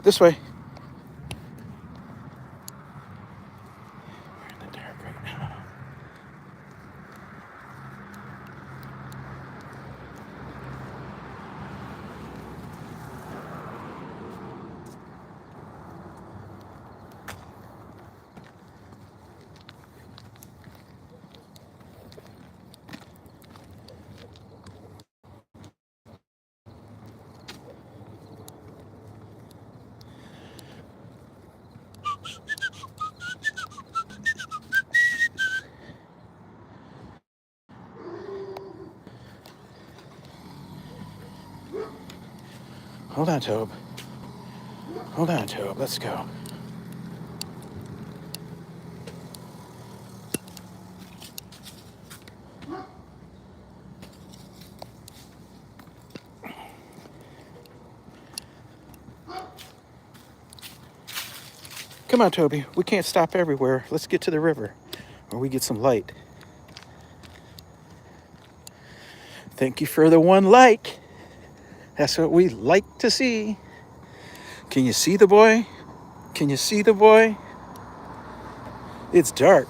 This way. We're in the dark right now. Hold on, Tobe. Hold on, Tobe. Let's go. Come on, Toby. We can't stop everywhere. Let's get to the river where we get some light. Thank you for the one like. That's what we like to see. Can you see the boy? Can you see the boy? It's dark.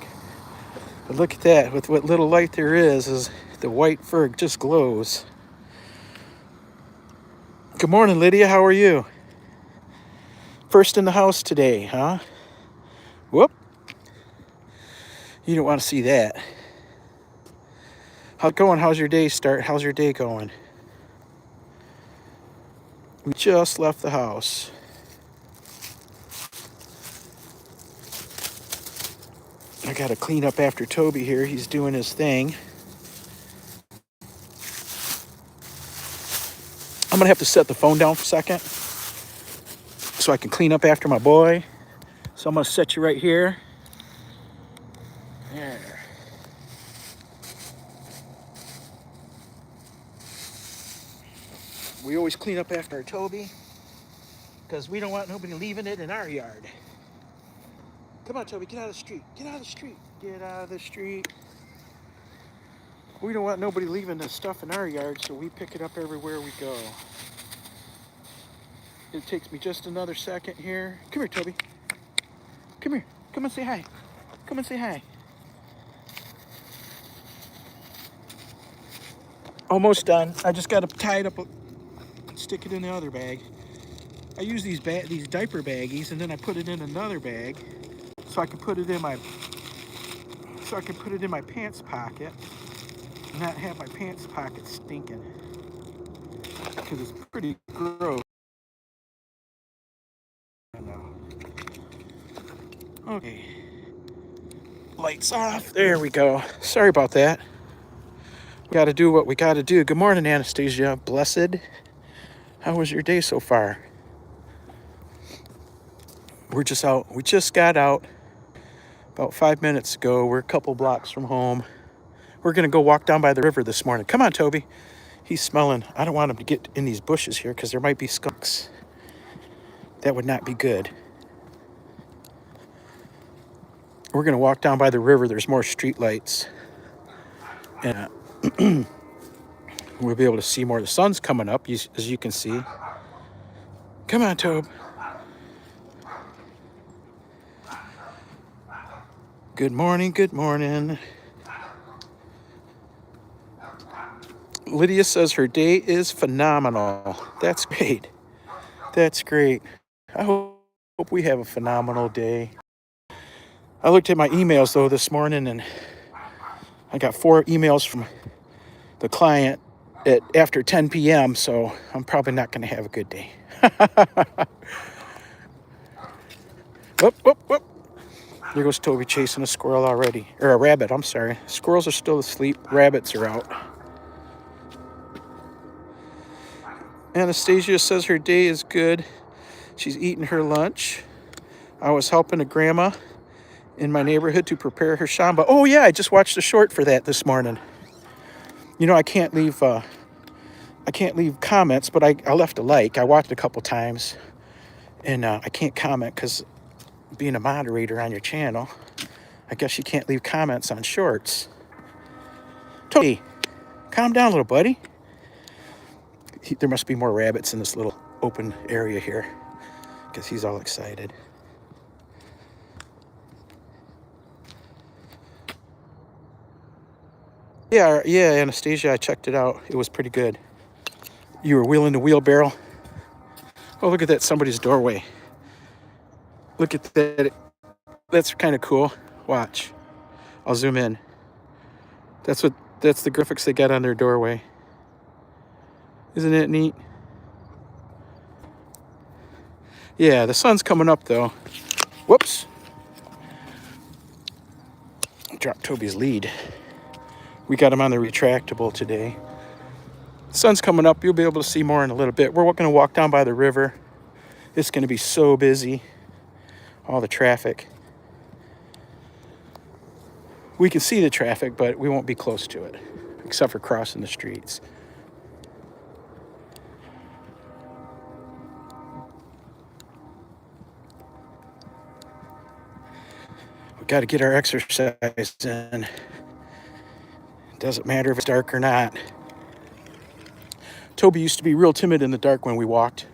But look at that. With what little light there is the white fur just glows. Good morning, Lydia. How are you? First in the house today, huh? Whoop. You don't want to see that. How's it going? How's your day start? How's your day going? We just left the house. I got to clean up after Toby here. He's doing his thing. I'm going to have to set the phone down for a second so I can clean up after my boy. So I'm going to set you right here. There. We always clean up after our Toby because we don't want nobody leaving it in our yard. Come on, Toby, get out of the street. Get out of the street. Get out of the street. We don't want nobody leaving the stuff in our yard, so we pick it up everywhere we go. It takes me just another second here. Come here, Toby. Come here. Come and say hi. Come and say hi. Almost done. I just got to tie it up, stick it in the other bag. I use these diaper baggies, and then I put it in another bag so I can put it in my pants pocket and not have my pants pocket stinking because it's pretty gross. Okay, lights off. There we go. Sorry about that. We got to do what we got to do. Good morning, Anastasia. Blessed. How was your day so far? We're just out. We just got out about 5 minutes ago. We're a couple blocks from home. We're going to go walk down by the river this morning. Come on, Toby. He's smelling. I don't want him to get in these bushes here because there might be skunks. That would not be good. We're going to walk down by the river. There's more street lights. And we'll be able to see more. The sun's coming up, as you can see. Come on, Tobe. Good morning, good morning. Lydia says her day is phenomenal. That's great. That's great. I hope we have a phenomenal day. I looked at my emails, though, this morning, and I got 4 emails from the client at after 10 p.m., so I'm probably not going to have a good day. Whoop, whoop, whoop. There goes Toby chasing a squirrel already. Or a rabbit, I'm sorry. Squirrels are still asleep. Rabbits are out. Anastasia says her day is good. She's eating her lunch. I was helping a grandma in my neighborhood to prepare her shamba. Oh, yeah, I just watched a short for that this morning. You know, I can't leave comments, but I left a like. I watched a couple times, and I can't comment because being a moderator on your channel, I guess you can't leave comments on shorts. Toby, calm down, little buddy. There must be more rabbits in this little open area here. because he's all excited. Yeah, Anastasia, I checked it out. It was pretty good. You were wheeling the wheelbarrow. Oh, look at that, somebody's doorway. Look at that. That's kind of cool. Watch. I'll zoom in. That's the graphics they got on their doorway. Isn't it neat? Yeah, the sun's coming up though. Whoops. Dropped Toby's lead. We got him on the retractable today. The sun's coming up. You'll be able to see more in a little bit. We're going to walk down by the river. It's going to be so busy. All the traffic. We can see the traffic, but we won't be close to it, except for crossing the streets. We got to get our exercise in. Doesn't matter if it's dark or not. Toby used to be real timid in the dark when we walked,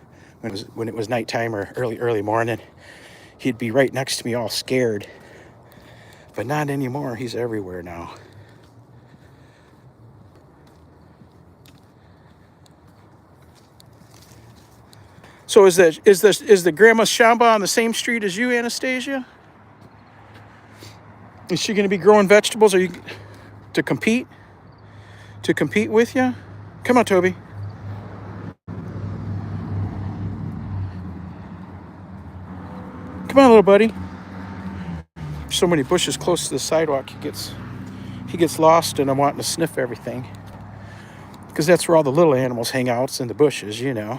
when it was nighttime or early morning. He'd be right next to me all scared. But not anymore. He's everywhere now. So is the Grandma Shamba on the same street as you, Anastasia? Is she going to be growing vegetables? Are you to compete? To compete with you? Come on, Toby. Come on, little buddy. There's so many bushes close to the sidewalk. He gets lost, and I'm wanting to sniff everything, because that's where all the little animals hang out. It's in the bushes, you know.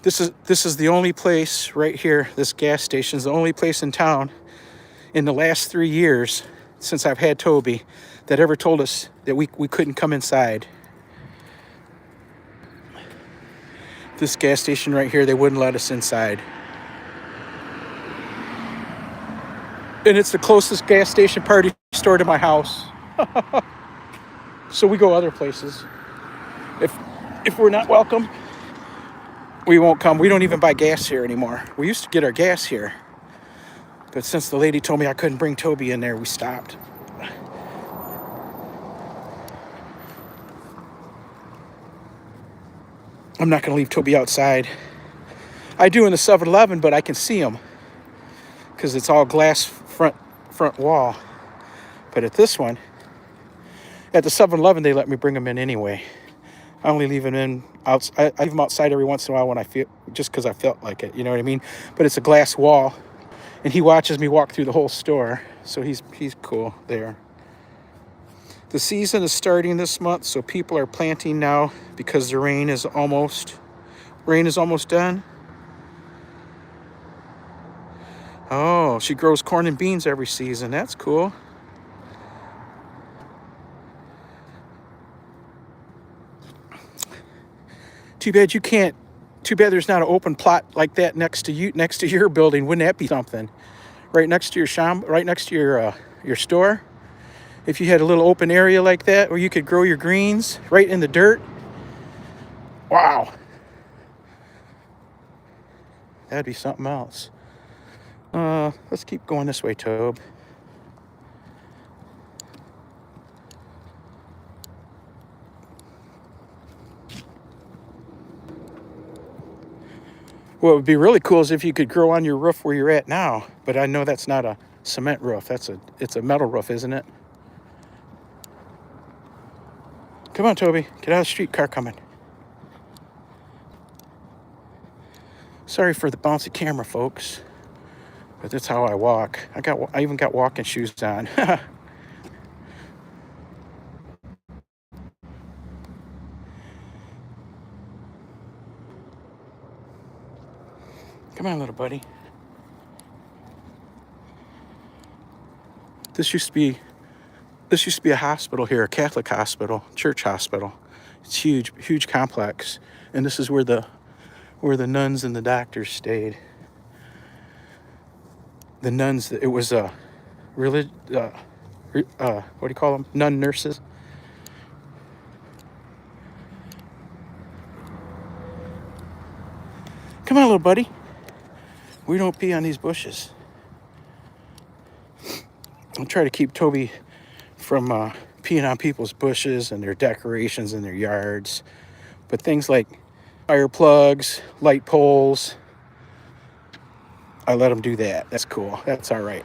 This is the only place right here. This gas station is the only place in town in the last 3 years since I've had Toby that ever told us that we couldn't come inside. This gas station right here, they wouldn't let us inside. And it's the closest gas station party store to my house. So we go other places. If we're not welcome, we won't come. We don't even buy gas here anymore. We used to get our gas here. But since the lady told me I couldn't bring Toby in there, we stopped. I'm not going to leave Toby outside. I do in the 7-Eleven, but I can see him because it's all glass front wall. But at this one, at the 7-Eleven, they let me bring him in anyway. I only leave him in outside. I leave him outside every once in a while when I feel, just because I felt like it. You know what I mean? But it's a glass wall, and he watches me walk through the whole store, so he's cool there. The season is starting this month, so people are planting now because the rain is almost done. Oh, she grows corn and beans every season. That's cool. Too bad there's not an open plot like that next to your building. Wouldn't that be something? Right next to your store. If you had a little open area like that where you could grow your greens right in the dirt. Wow. That'd be something else. Let's keep going this way, Tobe. What would be really cool is if you could grow on your roof where you're at now. But I know that's not a cement roof. It's a metal roof, isn't it? Come on, Toby. Get out of the street. Car coming. Sorry for the bouncy camera, folks. But that's how I walk. I even got walking shoes on. Come on, little buddy. This used to be a hospital here, a Catholic hospital, church hospital. It's huge complex, and this is where the nuns and the doctors stayed. The nuns, it was what do you call them? Nun nurses. Come on, little buddy. We don't pee on these bushes. I'll try to keep Toby from peeing on people's bushes and their decorations in their yards. But things like fire plugs, light poles, I let him do that. That's cool. That's all right.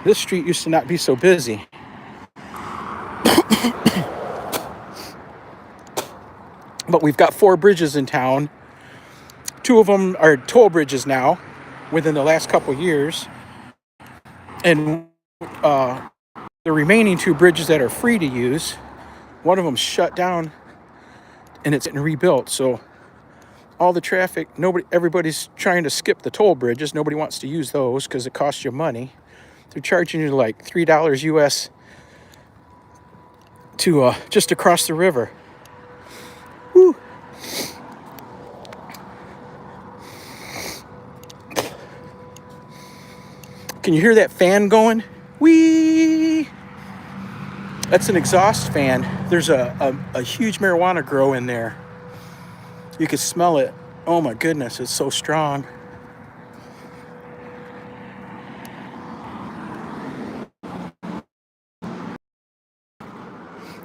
This street used to not be so busy. But we've got 4 bridges in town. 2 of them are toll bridges now within the last couple years. And the remaining 2 bridges that are free to use, one of them shut down and it's getting rebuilt. So all the traffic, everybody's trying to skip the toll bridges. Nobody wants to use those because it costs you money. They're charging you like $3 US to just to cross the river. Woo. Can you hear that fan going? Whee! That's an exhaust fan. There's a huge marijuana grow in there. You can smell it. Oh my goodness, it's so strong.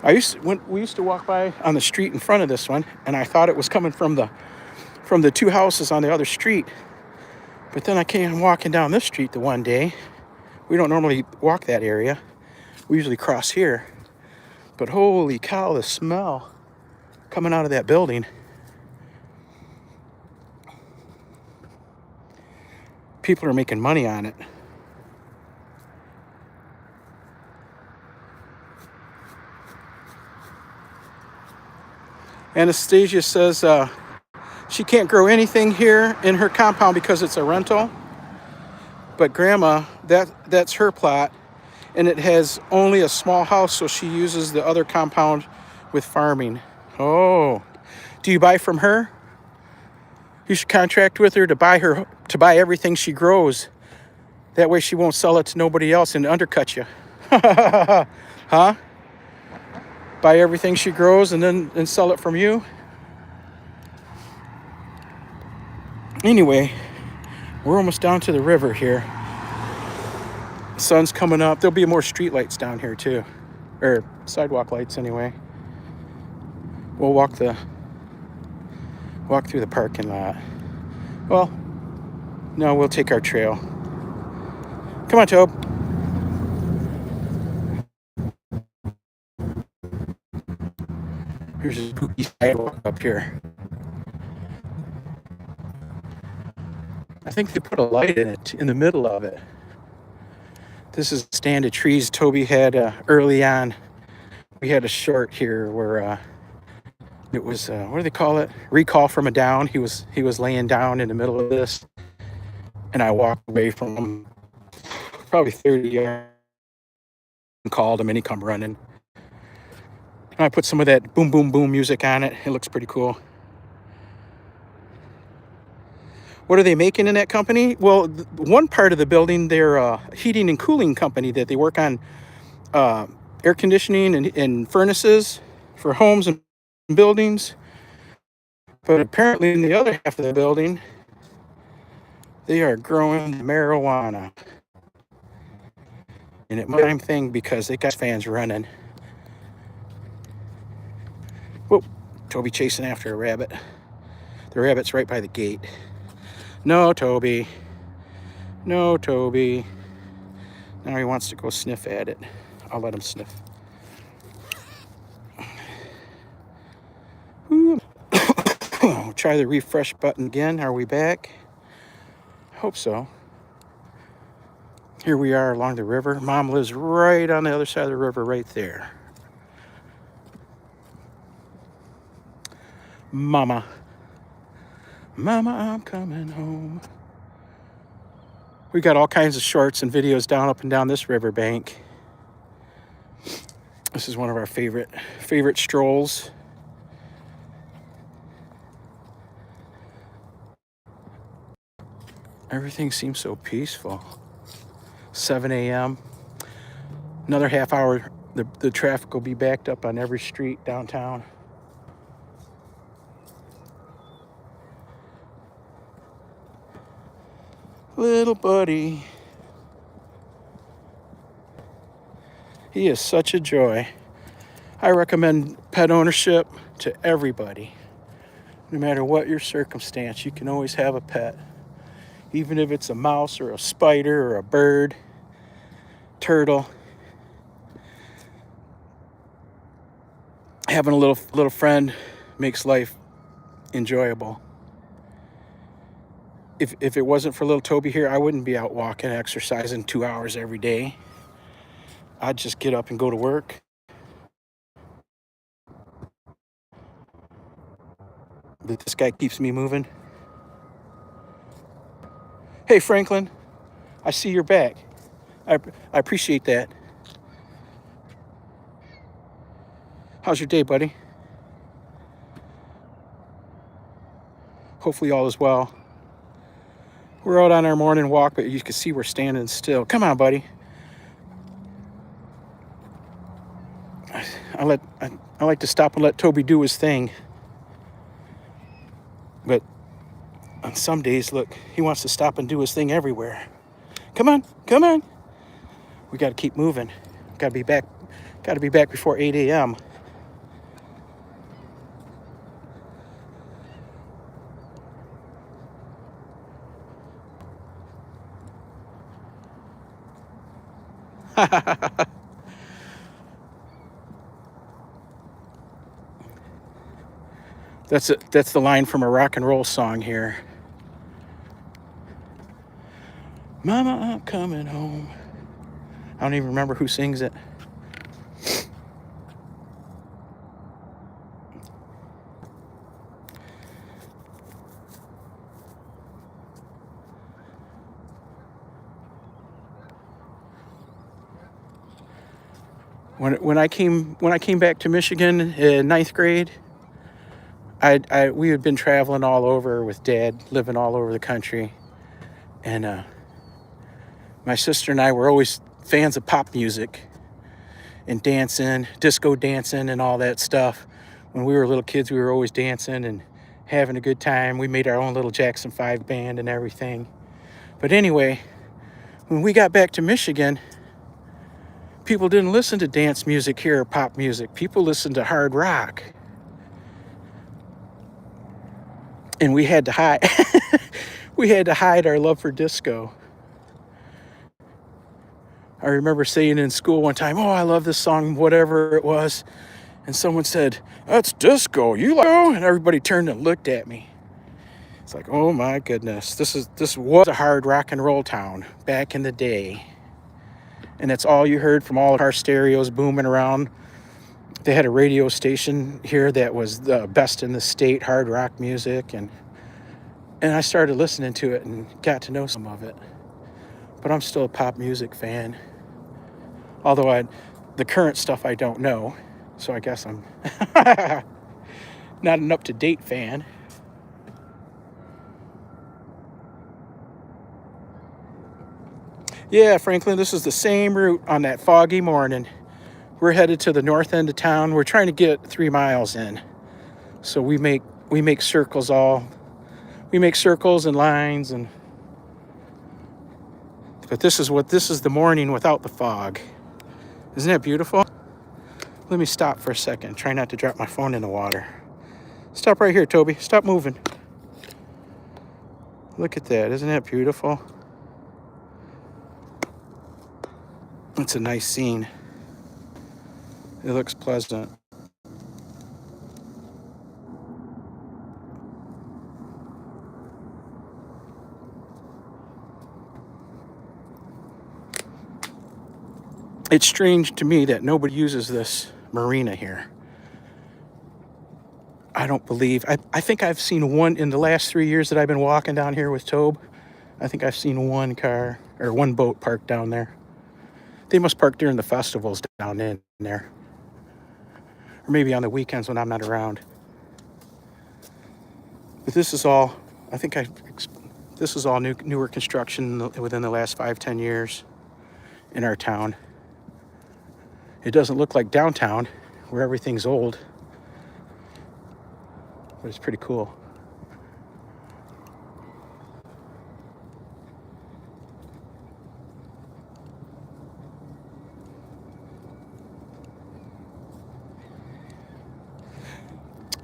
We used to walk by on the street in front of this one, and I thought it was coming from the 2 houses on the other street. But then I came walking down this street the one day. We don't normally walk that area. We usually cross here. But holy cow, the smell coming out of that building. People are making money on it. Anastasia says she can't grow anything here in her compound because it's a rental. But Grandma, that's her plot, and it has only a small house, so she uses the other compound with farming. Oh, do you buy from her? You should contract with her to buy everything she grows. That way she won't sell it to nobody else and undercut you. Huh? Buy everything she grows and sell it from you. Anyway, we're almost down to the river here. The sun's coming up. There'll be more street lights down here too, or sidewalk lights anyway. We'll walk through the parking lot. Well, no, we'll take our trail. Come on, Tobe. Here's a spooky sidewalk up here. I think they put a light in it, in the middle of it. This is a stand of trees Toby had early on. We had a short here where it was, what do they call it? Recall from a down. He was laying down in the middle of this. And I walked away from him probably 30 yards and called him and he come running. And I put some of that boom, boom, boom music on it. It looks pretty cool. What are they making in that company? Well, one part of the building, they're a heating and cooling company that they work on air conditioning and furnaces for homes and buildings. But apparently in the other half of the building, they are growing marijuana. And it might be the same thing because they got fans running. Whoa, Toby chasing after a rabbit. The rabbit's right by the gate. No, Toby. No, Toby. Now he wants to go sniff at it. I'll let him sniff. Try the refresh button again. Are we back? Hope so. Here we are along the river. Mom lives right on the other side of the river right there. Mama, I'm coming home. We got all kinds of shorts and videos up and down this riverbank. This is one of our favorite strolls. Everything seems so peaceful. 7 a.m. Another half hour, the traffic will be backed up on every street downtown. Little buddy. He is such a joy. I recommend pet ownership to everybody. No matter what your circumstance, you can always have a pet. Even if it's a mouse or a spider or a bird, turtle. Having a little friend makes life enjoyable. If it wasn't for little Toby here, I wouldn't be out walking, exercising 2 hours every day. I'd just get up and go to work. But this guy keeps me moving. Hey, Franklin, I see you're back. I appreciate that. How's your day, buddy? Hopefully all is well. We're out on our morning walk, but you can see we're standing still. Come on, buddy. I like to stop and let Toby do his thing. But on some days, look, he wants to stop and do his thing everywhere. Come on, come on. We got to keep moving. Got to be back before 8 a.m. That's the line from a rock and roll song here. Mama, I'm coming home. I don't even remember who sings it. When I came back to Michigan in ninth grade, we had been traveling all over with Dad, living all over the country, and my sister and I were always fans of pop music and dancing, disco dancing, and all that stuff. When we were little kids, we were always dancing and having a good time. We made our own little Jackson 5 band and everything. But anyway, when we got back to Michigan, people didn't listen to dance music here or pop music. People listened to hard rock. And we had to hide. We had to hide our love for disco. I remember saying in school one time, "Oh, I love this song," whatever it was. And someone said, "That's disco. You like it?" And everybody turned and looked at me. It's like, oh my goodness. This was a hard rock and roll town back in the day. And that's all you heard from all of our stereos booming around. They had a radio station here that was the best in the state, hard rock music. And I started listening to it and got to know some of it. But I'm still a pop music fan. Although the current stuff I don't know. So I guess I'm not an up-to-date fan. Yeah, Franklin, this is the same route on that foggy morning. We're headed to the north end of town. We're trying to get 3 miles in. So we make circles and lines, but this is the morning without the fog. Isn't that beautiful? Let me stop for a second. Try not to drop my phone in the water. Stop right here, Toby. Stop moving. Look at that. Isn't that beautiful? It's a nice scene. It looks pleasant. It's strange to me that nobody uses this marina here. I don't believe. I think I've seen one in the last 3 years that I've been walking down here with Tobe. I think I've seen one car or one boat parked down there. They must park during the festivals down in there. Or maybe on the weekends when I'm not around. But this is all, this is all newer construction within the last 5-10 years in our town. It doesn't look like downtown where everything's old, but it's pretty cool.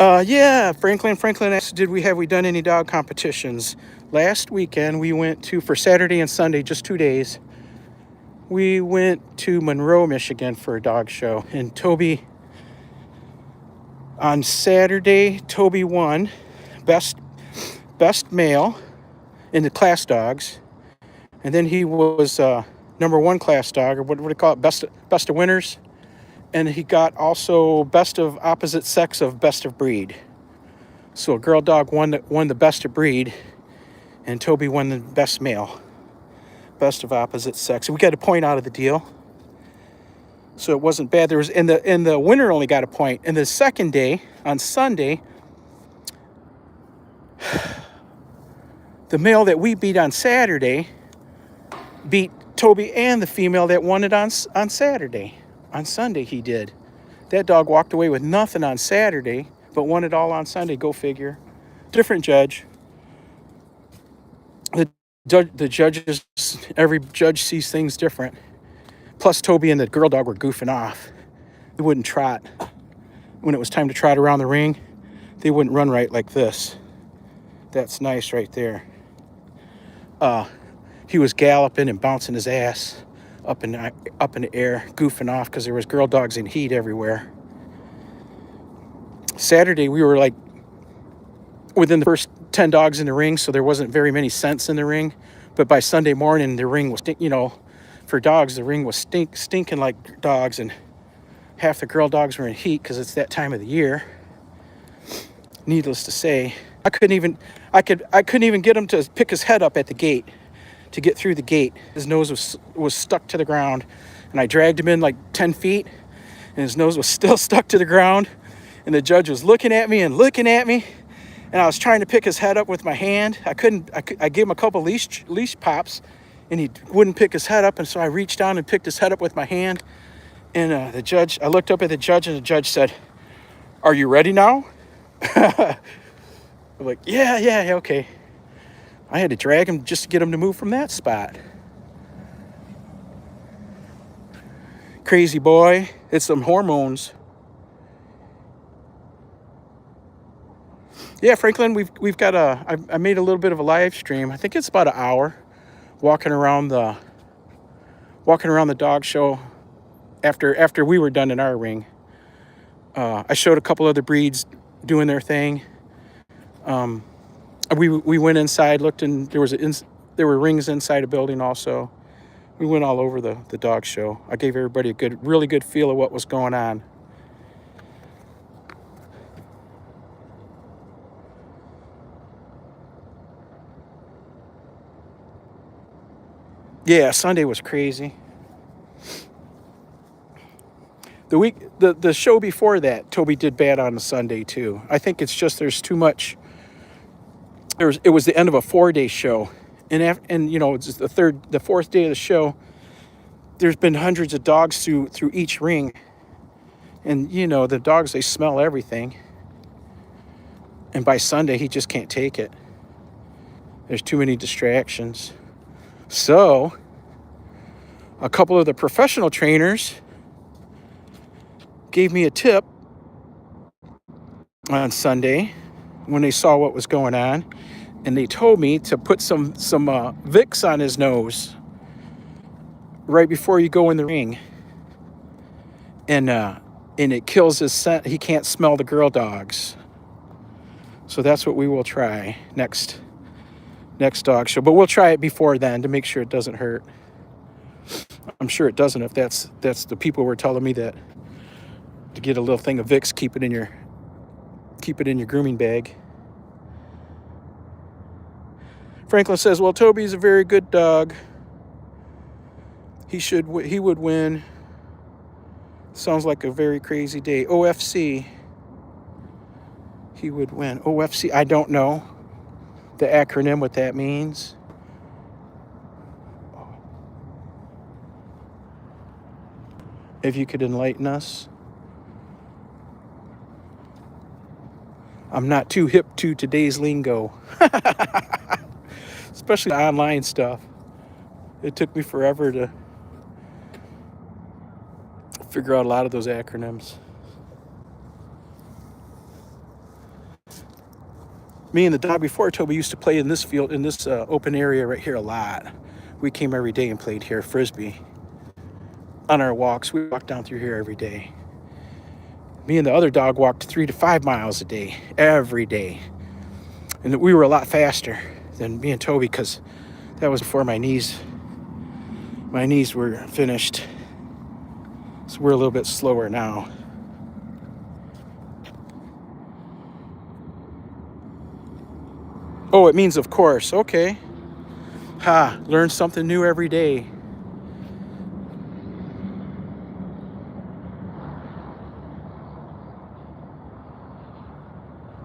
Yeah, Franklin asked, have we done any dog competitions? Last weekend we went to, for Saturday and Sunday, just 2 days, we went to Monroe, Michigan for a dog show. And on Saturday, Toby won best male in the class dogs. And then he was number one class dog, or what do you call it, best of winners. And he got also best of opposite sex of best of breed. So a girl dog won the best of breed, and Toby won the best male, best of opposite sex. We got a point out of the deal, so it wasn't bad. There was and the winner only got a point. And the second day on Sunday, the male that we beat on Saturday beat Toby and the female that won it on Saturday. On Sunday he did. That dog walked away with nothing on Saturday, but won it all on Sunday. Go figure. Different judge. The judges, every judge sees things different. Plus, Toby and the girl dog were goofing off. They wouldn't trot. When it was time to trot around the ring, they wouldn't run right like this. That's nice right there. He was galloping and bouncing his ass up in the air, goofing off because there was girl dogs in heat everywhere. Saturday, we were like within the first 10 dogs in the ring, so there wasn't very many scents in the ring. But by Sunday morning, the ring was, for dogs, the ring was stinking like dogs, and half the girl dogs were in heat because it's that time of the year. Needless to say, I couldn't even get him to pick his head up at the gate to get through the gate. His nose was stuck to the ground, and I dragged him in like 10 feet, and his nose was still stuck to the ground, and the judge was looking at me, and I was trying to pick his head up with my hand. I gave him a couple leash pops, and he wouldn't pick his head up, and so I reached down and picked his head up with my hand. And I looked up at the judge, and the judge said, "Are you ready now?" I'm like, yeah, okay. I had to drag him just to get him to move from that spot. Crazy boy. It's some hormones. Yeah, Franklin, we've got I made a little bit of a live stream. I think it's about an hour, walking around the dog show after we were done in our ring. I showed a couple other breeds doing their thing. We went inside, looked, and there were rings inside a building also. We went all over the dog show. I gave everybody a really good feel of what was going on. Yeah, Sunday was crazy. The show before that, Toby did bad on the Sunday too. I think it's just there's too much. It was the end of a 4-day show, and it's the fourth day of the show. There's been hundreds of dogs through each ring, and the dogs, they smell everything. And by Sunday, he just can't take it. There's too many distractions. So, a couple of the professional trainers gave me a tip on Sunday when they saw what was going on, and they told me to put some Vicks on his nose right before you go in the ring, and it kills his scent. He can't smell the girl dogs. So that's what we will try next dog show, but we'll try it before then to make sure it doesn't hurt. I'm sure it doesn't if that's the people were telling me that to get a little thing of Vicks, keep it in your grooming bag. Franklin says, well, Toby's a very good dog. He would win. Sounds like a very crazy day. OFC. He would win. OFC, I don't know the acronym, what that means. If you could enlighten us. I'm not too hip to today's lingo. Especially the online stuff. It took me forever to figure out a lot of those acronyms. Me and the dog before Toby used to play in this field, in this open area right here a lot. We came every day and played here, Frisbee. On our walks, we walked down through here every day. Me and the other dog walked 3 to 5 miles a day, every day. And we were a lot faster than me and Toby because that was before my knees were finished. So we're a little bit slower now. Oh, it means of course. Okay. Ha, learn something new every day.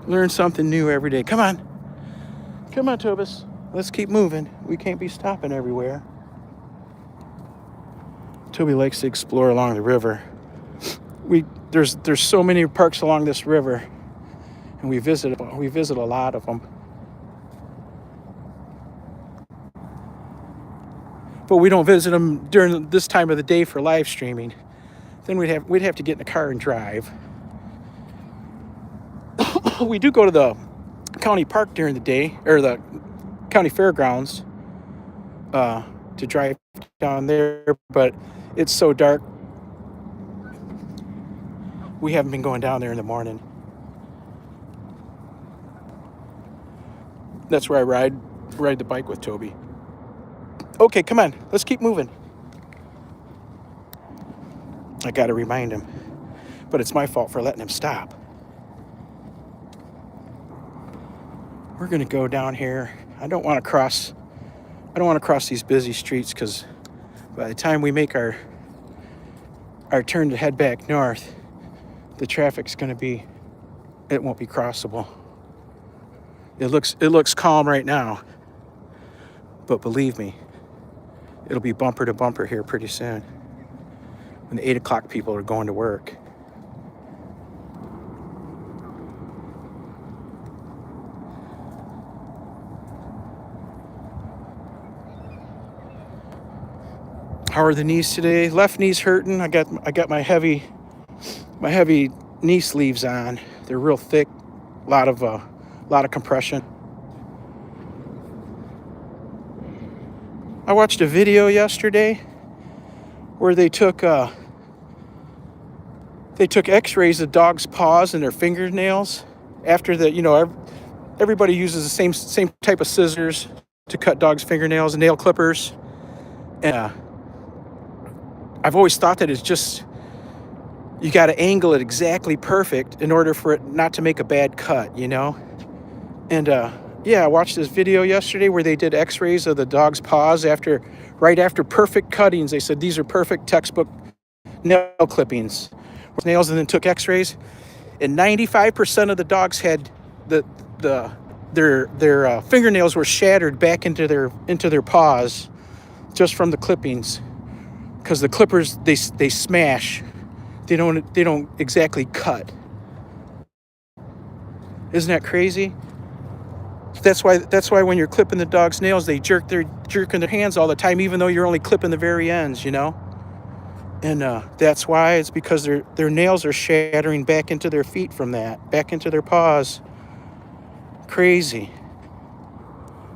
Learn something new every day. Come on. Come on, Tobis. Let's keep moving. We can't be stopping everywhere. Toby likes to explore along the river. There's so many parks along this river, and we visit a lot of them. But we don't visit them during this time of the day for live streaming. Then we'd have to get in the car and drive. We do go to the county park during the day, or the county fairgrounds, to drive down there, but it's so dark. We haven't been going down there in the morning. That's where I ride the bike with Toby. Okay, come on, let's keep moving. I gotta remind him, but it's my fault for letting him stop. We're gonna go down here. I don't want to cross these busy streets because by the time we make our turn to head back north, the traffic's gonna be, it won't be crossable. It looks calm right now, but believe me, it'll be bumper to bumper here pretty soon when the 8 o'clock people are going to work. How are the knees today? Left knee's hurting. I got my heavy knee sleeves on. They're real thick. A lot of compression. I watched a video yesterday where they took x-rays of dogs' paws and their fingernails after everybody uses the same type of scissors to cut dogs' fingernails and nail clippers. And I've always thought that it's just, you got to angle it exactly perfect in order for it not to make a bad cut, And I watched this video yesterday where they did x-rays of the dog's paws right after perfect cuttings. They said these are perfect textbook nail clippings. Nails, and then took x-rays. And 95% of the dogs had their fingernails were shattered back into their paws just from the clippings. Because the clippers, they smash. They don't exactly cut. Isn't that crazy? That's why when you're clipping the dog's nails, they jerking their hands all the time, even though you're only clipping the very ends, And that's why. It's because their nails are shattering back into their feet from that, back into their paws. Crazy.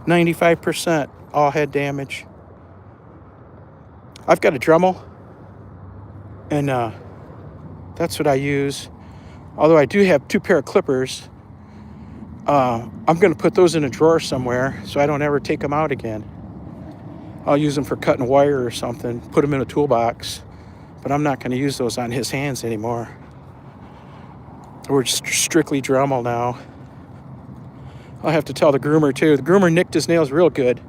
95% all had damage. I've got a Dremel, and that's what I use. Although I do have 2 pair of clippers, I'm going to put those in a drawer somewhere so I don't ever take them out again. I'll use them for cutting wire or something, put them in a toolbox, but I'm not going to use those on his hands anymore. We're strictly Dremel now. I'll have to tell the groomer too. The groomer nicked his nails real good.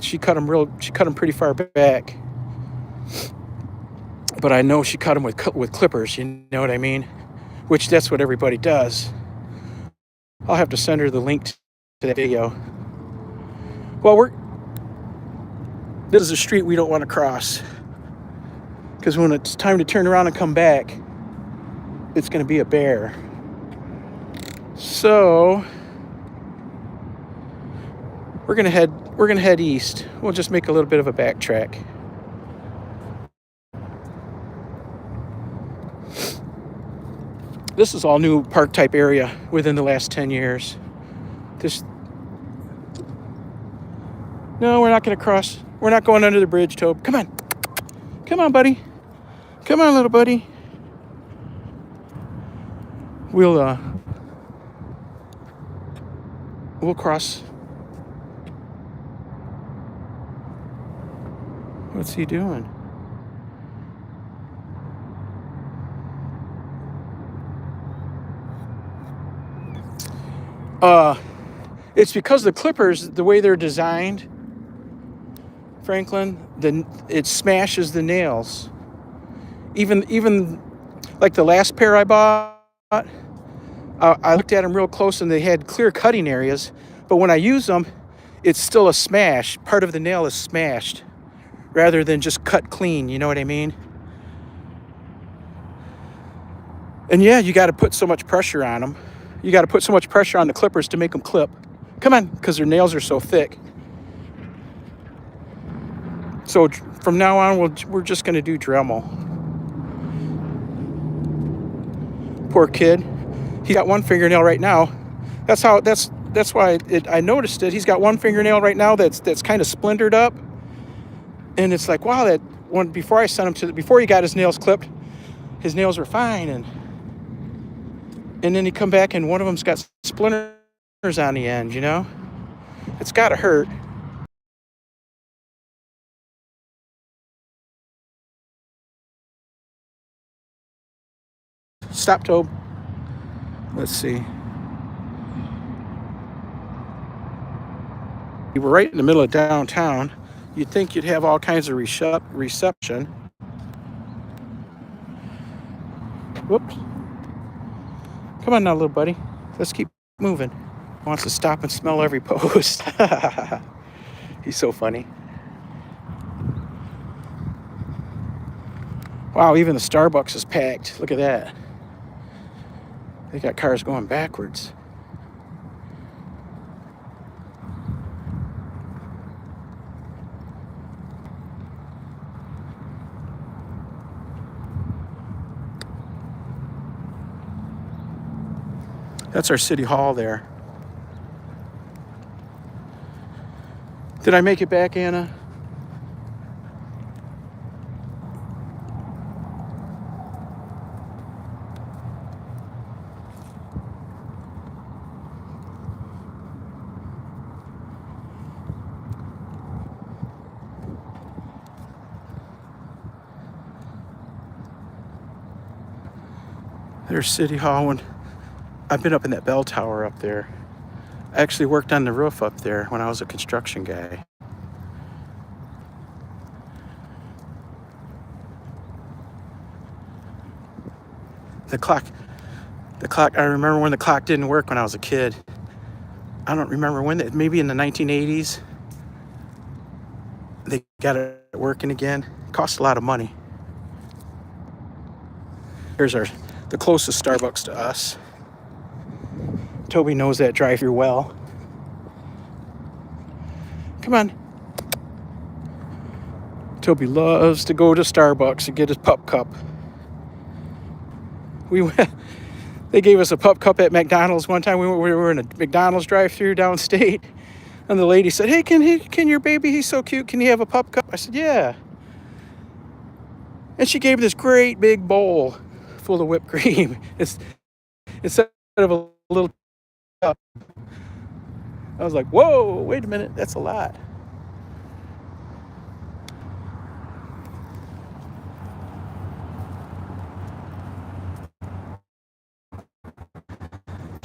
She cut them pretty far back. But I know she cut them with clippers, you know what I mean? Which that's what everybody does. I'll have to send her the link to that video. Well, this is a street we don't want to cross. Because when it's time to turn around and come back, it's going to be a bear. So we're gonna head east. We'll just make a little bit of a backtrack. This is all new park type area within the last 10 years. This. No, we're not going to cross. We're not going under the bridge, Tobe. Come on. Come on, buddy. Come on, little buddy. We'll cross. What's he doing? It's because the clippers, the way they're designed, Franklin, it smashes the nails. Even like the last pair I bought, I looked at them real close and they had clear cutting areas, but when I use them, it's still a smash. Part of the nail is smashed rather than just cut clean, you know what I mean? And yeah, you got to put so much pressure on them. You got to put so much pressure on the clippers to make them clip. Come on, because their nails are so thick. So from now on, we're just going to do Dremel. Poor kid. He got one fingernail right now. That's why I noticed it. He's got one fingernail right now that's kind of splintered up. And it's like, wow, that one before I sent him before he got his nails clipped, his nails were fine, and then he come back and one of them's got splinters on the end, you know? It's gotta hurt. Stop, Tobe. Let's see. We were right in the middle of downtown. You'd think you'd have all kinds of reception. Whoops. Come on now, little buddy. Let's keep moving. He wants to stop and smell every post. He's so funny. Wow, even the Starbucks is packed. Look at that. They got cars going backwards. That's our city hall there. Did I make it back, Anna? There's City Hall. When I've been up in that bell tower up there. I actually worked on the roof up there when I was a construction guy. The clock, I remember when the clock didn't work when I was a kid. I don't remember when, maybe in the 1980s. They got it working again. It cost a lot of money. Here's the closest Starbucks to us. Toby knows that drive-through well. Come on. Toby loves to go to Starbucks and get his pup cup. They gave us a pup cup at McDonald's one time. We were in a McDonald's drive-through downstate, and the lady said, "Hey, can your baby? He's so cute. Can he have a pup cup?" I said, "Yeah." And she gave this great big bowl full of whipped cream. Instead of a little cup. I was like, "Whoa! Wait a minute. That's a lot."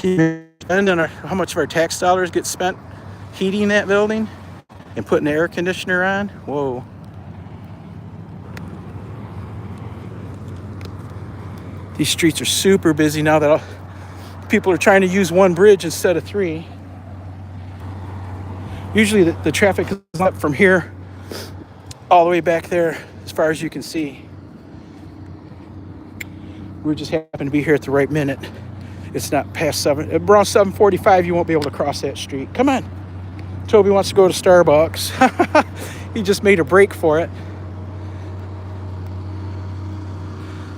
And then how much of our tax dollars get spent heating that building and putting the air conditioner on? Whoa. These streets are super busy now that people are trying to use one bridge instead of three. Usually the traffic is up from here all the way back there as far as you can see. We just happen to be here at the right minute. It's not past 7. Around 7:45, you won't be able to cross that street. Come on. Toby wants to go to Starbucks. He just made a break for it.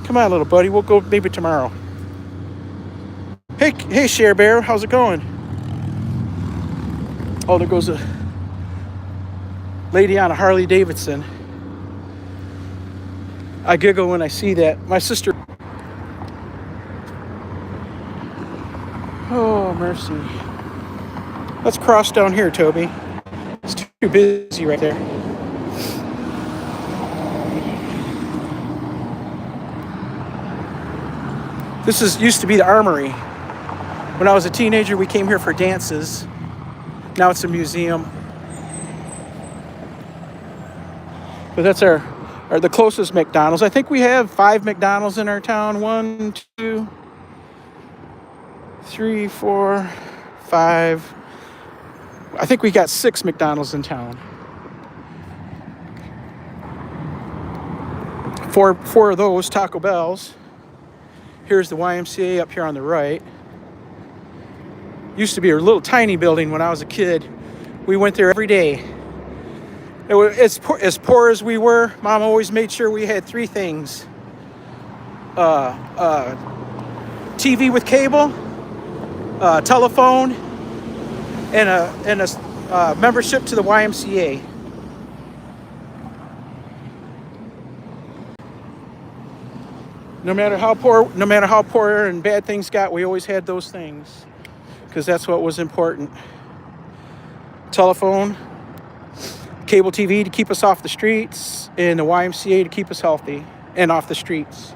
Come on, little buddy. We'll go maybe tomorrow. Hey, Share Bear. How's it going? Oh, there goes a lady on a Harley Davidson. I giggle when I see that. My sister. Oh, mercy. Let's cross down here, Toby. It's too busy right there. Used to be the Armory. When I was a teenager, we came here for dances. Now it's a museum. But that's the closest McDonald's. I think we have 5 McDonald's in our town. 1, 2, 3, 4, 5. I think we got 6 McDonald's in town. Four of those Taco Bells. Here's the YMCA up here on the right. Used to be a little tiny building when I was a kid. We went there every day. It was as poor as we were. Mom always made sure we had 3 things: TV with cable, telephone, and a membership to the YMCA. No matter how poor and bad things got, we always had those things because that's what was important. Telephone, cable TV to keep us off the streets, and the YMCA to keep us healthy and off the streets.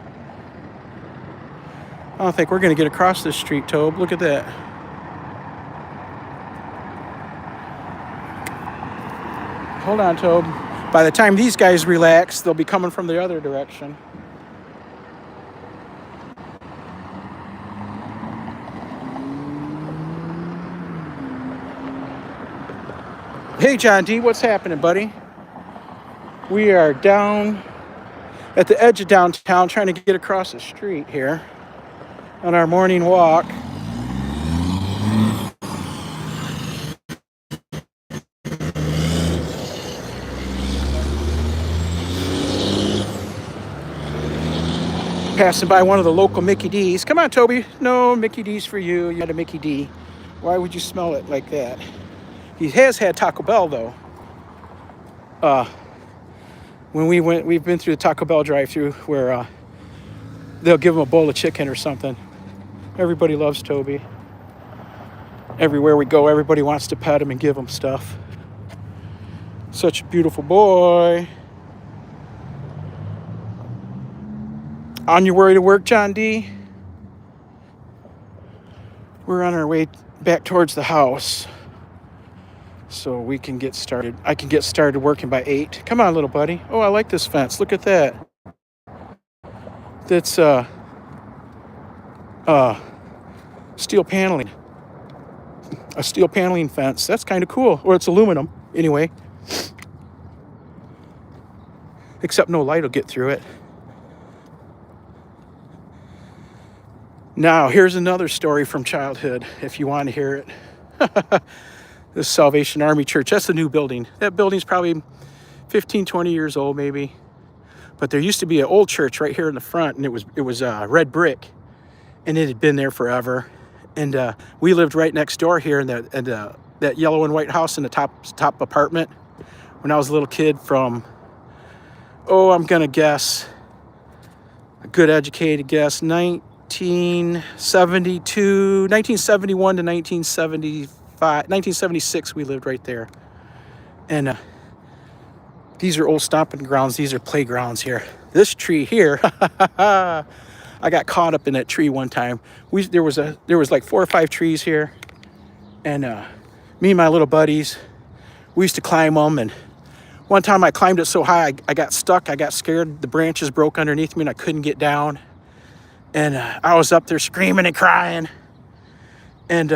I don't think we're going to get across this street, Tobe. Look at that. Hold on, Tobe. By the time these guys relax, they'll be coming from the other direction. Hey, John D., what's happening, buddy? We are down at the edge of downtown trying to get across the street here on our morning walk. Passing by one of the local Mickey D's. Come on, Toby. No Mickey D's for you. You had a Mickey D. Why would you smell it like that? He has had Taco Bell, though. When we've been through the Taco Bell drive-thru where they'll give him a bowl of chicken or something. Everybody loves Toby. Everywhere we go, everybody wants to pet him and give him stuff. Such a beautiful boy. On your way to work, John D? We're on our way back towards the house, so we can get started. I can get started working by 8. Come on, little buddy. Oh, I like this fence. Look at that. That's steel paneling. A steel paneling fence. That's kind of cool. Or it's aluminum, anyway. Except no light will get through it. Now, here's another story from childhood, if you want to hear it. This Salvation Army Church, that's the new building. That building's probably 15, 20 years old, maybe. But there used to be an old church right here in the front, and it was red brick, and it had been there forever. And we lived right next door here in that yellow and white house in the top apartment when I was a little kid from, I'm going to guess, a good educated guess, 1971 to 1976, we lived right there. And these are old stomping grounds. These are playgrounds here. This tree here, I got caught up in that tree one time. There was like 4 or 5 trees here. And me and my little buddies, we used to climb them. And one time I climbed it so high, I got stuck. I got scared. The branches broke underneath me and I couldn't get down. And I was up there screaming and crying. And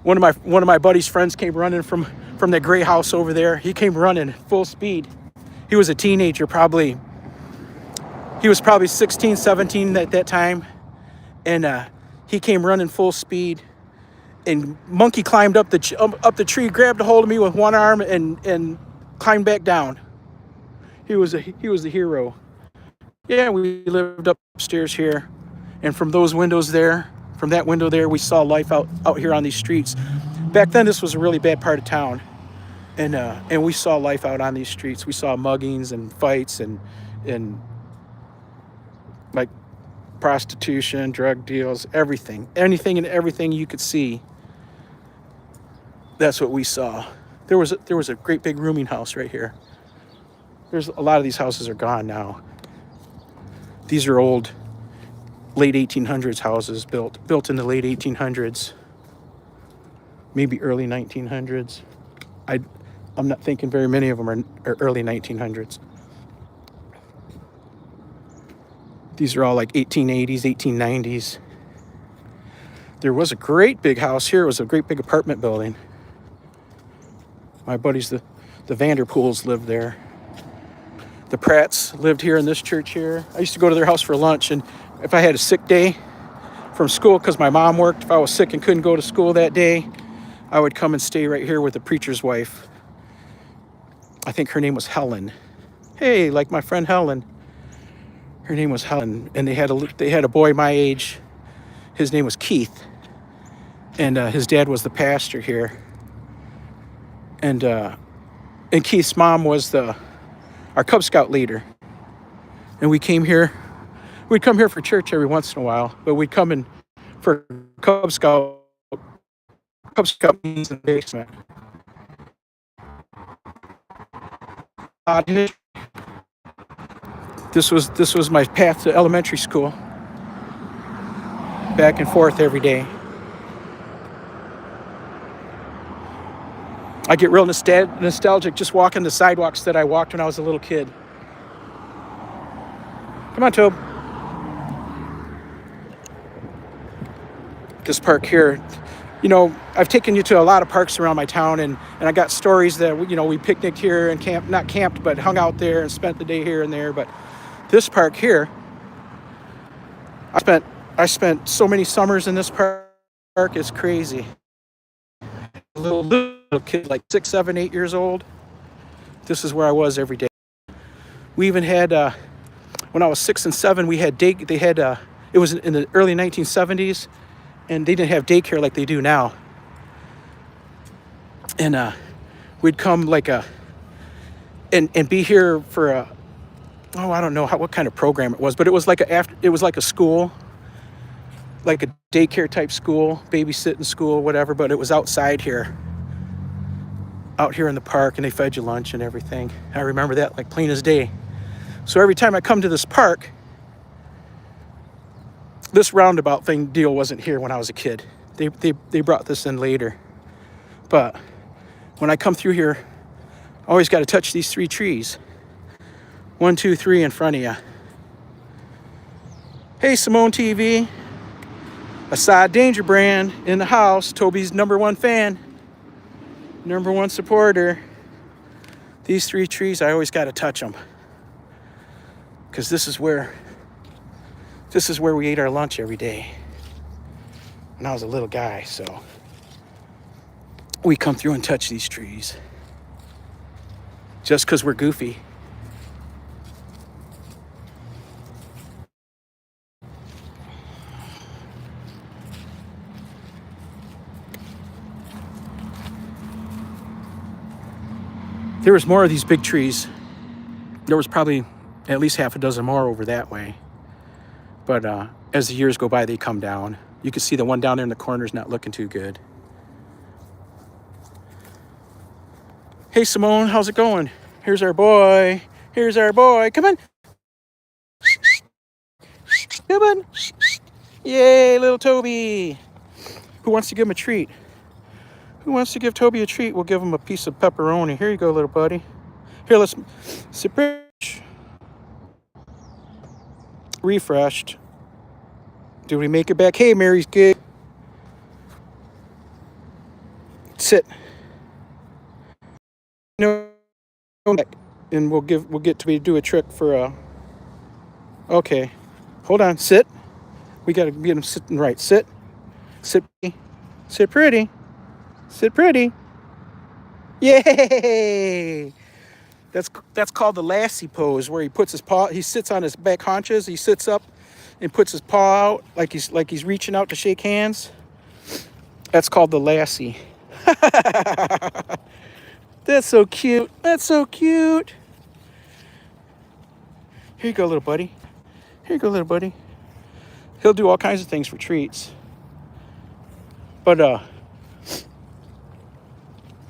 one of my buddy's friends came running from that gray house over there. He came running full speed. He was a teenager, probably. He was probably 16, 17 at that time. And he came running full speed. And Monkey climbed up the tree, grabbed a hold of me with one arm, and climbed back down. He was the hero. Yeah, we lived upstairs here, and from that window there, we saw life out here on these streets. Back then, this was a really bad part of town. And we saw life out on these streets. We saw muggings and fights and like prostitution, drug deals, everything. Anything and everything you could see. That's what we saw. There was a great big rooming house right here. There's a lot of these houses are gone now. These are old late 1800s houses built in the late 1800s, maybe early 1900s. I'm not thinking very many of them are early 1900s. These are all like 1880s, 1890s. There was a great big house here. It was a great big apartment building. My buddies, the Vanderpools, lived there. The Pratts lived here in this church here. I used to go to their house for lunch, and if I had a sick day from school because my mom worked, if I was sick and couldn't go to school that day, I would come and stay right here with the preacher's wife. I think her name was Helen. Hey, like my friend Helen. Her name was Helen, and they had a boy my age. His name was Keith, and his dad was the pastor here. And Keith's mom was our Cub Scout leader. And we'd come here for church every once in a while, but we'd come in for Cub Scout meetings in the basement. This was my path to elementary school. Back and forth every day. I get real nostalgic just walking the sidewalks that I walked when I was a little kid. Come on, Tobe. This park here, I've taken you to a lot of parks around my town, and I got stories that, we picnicked here and not camped, but hung out there and spent the day here and there. But this park here, I spent so many summers in this park. It's crazy. A little kid, like 6, 7, 8 years old. This is where I was every day. We even had, when I was 6 and 7, it was in the early 1970s, and they didn't have daycare like they do now. And we'd come and be here for I don't know what kind of program it was, but it was like a school, like a daycare type school, babysitting school, whatever, but it was outside here, out here in the park, and they fed you lunch and everything. I remember that like plain as day. So every time I come to this park, this roundabout deal wasn't here when I was a kid. They brought this in later. But when I come through here, I always got to touch these 3 trees. 1, 2, 3 in front of you. Hey, Simone TV. Assad Danger Brand in the house. Toby's #1 fan. #1 supporter. These 3 trees, I always got to touch them. Because this is where we ate our lunch every day when I was a little guy. So we come through and touch these trees just because we're goofy. There was more of these big trees. There was probably at least half a dozen more over that way. But as the years go by, they come down. You can see the one down there in the corner is not looking too good. Hey, Simone, how's it going? Here's our boy. Come on. Come on. Yay, little Toby. Who wants to give him a treat? Who wants to give Toby a treat? We'll give him a piece of pepperoni. Here you go, little buddy. Here, let's sit. Refreshed. Did we make it back? Hey, Mary's good. Sit. No. And we'll get to do a trick for Okay. Hold on. Sit. We gotta get him sitting right. Sit. Sit pretty. Sit pretty. Yay! That's called the lassie pose, where he puts his paw. He sits on his back haunches. He sits up and puts his paw out like he's reaching out to shake hands. That's called the lassie. That's so cute. That's so cute. Here you go, little buddy. Here you go, little buddy. He'll do all kinds of things for treats. But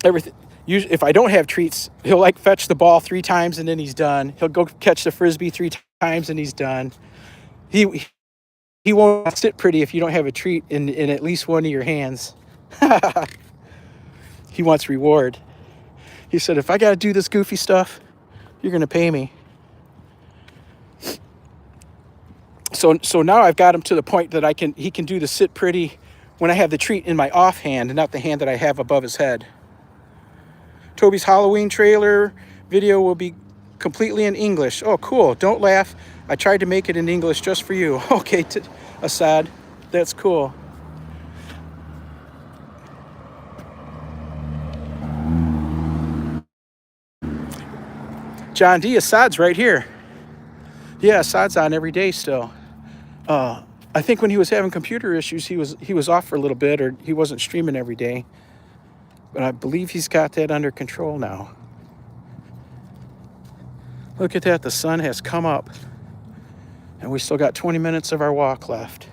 everything. Usually, if I don't have treats, he'll like fetch the ball 3 times and then he's done. He'll go catch the frisbee 3 times and he's done. He won't sit pretty if you don't have a treat in at least one of your hands. He wants reward. He said, if I got to do this goofy stuff, you're going to pay me. So now I've got him to the point that he can do the sit pretty when I have the treat in my offhand and not the hand that I have above his head. Toby's Halloween trailer video will be completely in English. Oh, cool. Don't laugh. I tried to make it in English just for you. Okay, Assad. That's cool. John D. Assad's right here. Yeah, Assad's on every day still. I think when he was having computer issues, he was off for a little bit, or he wasn't streaming every day. But I believe he's got that under control now. Look at that. The sun has come up. And we still got 20 minutes of our walk left.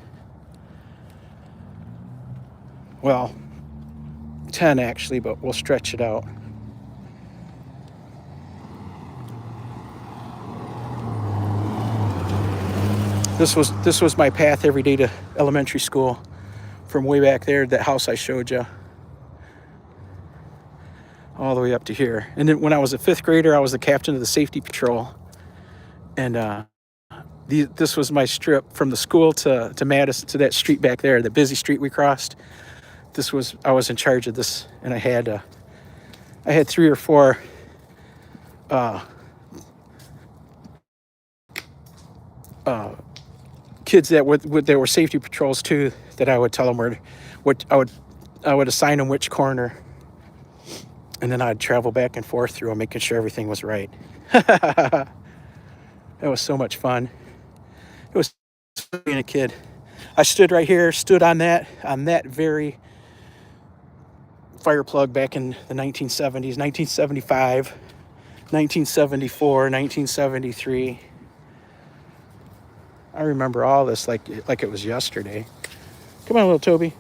Well, 10 actually, but we'll stretch it out. This was my path every day to elementary school from way back there, that house I showed you, all the way up to here. And then when I was a 5th grader, I was the captain of the safety patrol. And this was my strip from the school to Madison, to that street back there, the busy street we crossed. I was in charge of this, and I had 3 or 4 kids that were safety patrols too, that I would tell them I would assign them which corner, and then I'd travel back and forth through them, making sure everything was right. That was so much fun. It was being a kid. I stood right here, on that very fire plug back in the 1970s, 1975, 1974, 1973. I remember all this like it was yesterday. Come on, little Toby.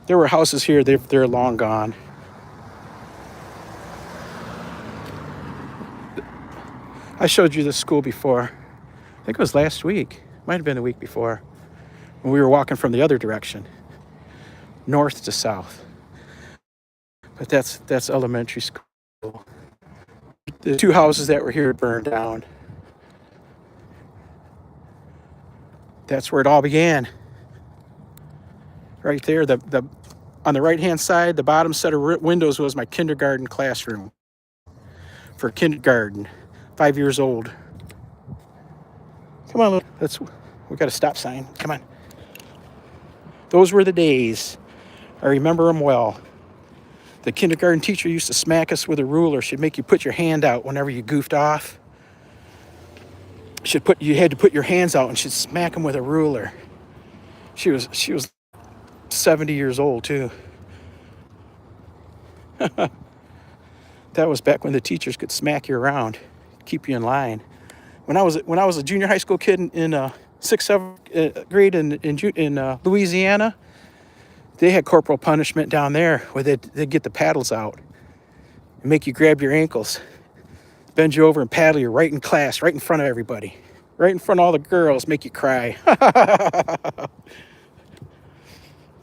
There were houses here, they're long gone. I showed you this school before. I think it was last week. Might have been the week before, when we were walking from the other direction, north to south. But that's elementary school. The 2 houses that were here burned down. That's where it all began. Right there, on the right-hand side, the bottom set of windows was my kindergarten classroom. For kindergarten, 5 years old. Come on, we got a stop sign. Come on. Those were the days. I remember them well. The kindergarten teacher used to smack us with a ruler. She'd make you put your hand out whenever you goofed off. You had to put your hands out, and she'd smack them with a ruler. She was 70 years old too. That was back when the teachers could smack you around, keep you in line. When I was a junior high school kid in 6th, 7th grade in Louisiana, they had corporal punishment down there where they'd get the paddles out and make you grab your ankles, bend you over and paddle you right in class, right in front of everybody, right in front of all the girls, make you cry.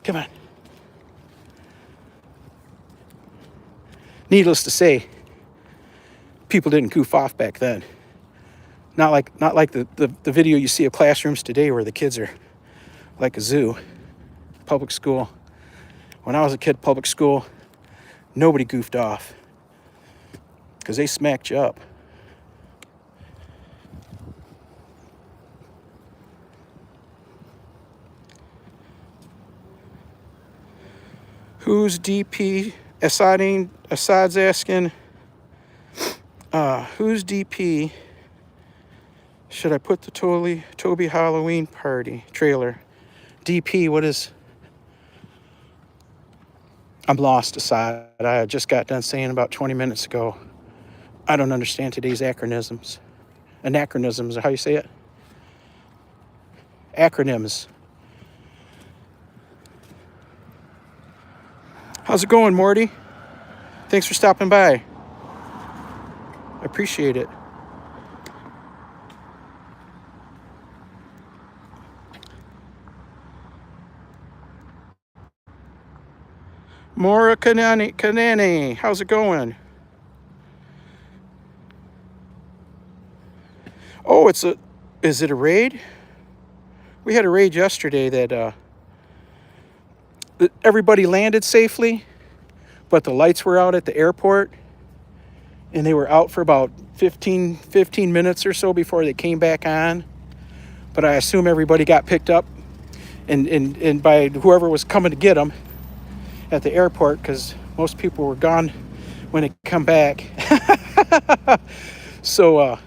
Come on. Needless to say, people didn't goof off back then. Not like the video you see of classrooms today where the kids are like a zoo. Public school. When I was a kid, public school, nobody goofed off because they smacked you up. Who's DP? Assad's asking, who's DP? Should I put the Toby Halloween party trailer? DP, what is I'm lost, Assad. I just got done saying about 20 minutes ago. I don't understand today's acronyms. Anachronisms, or how you say it? Acronyms. How's it going, Morty? Thanks for stopping by. I appreciate it. Mora Kanani, how's it going? Oh, is it a raid? We had a raid yesterday that everybody landed safely, but the lights were out at the airport, and they were out for about 15 minutes or so before they came back on. But I assume everybody got picked up and by whoever was coming to get them at the airport, because most people were gone when they come back. So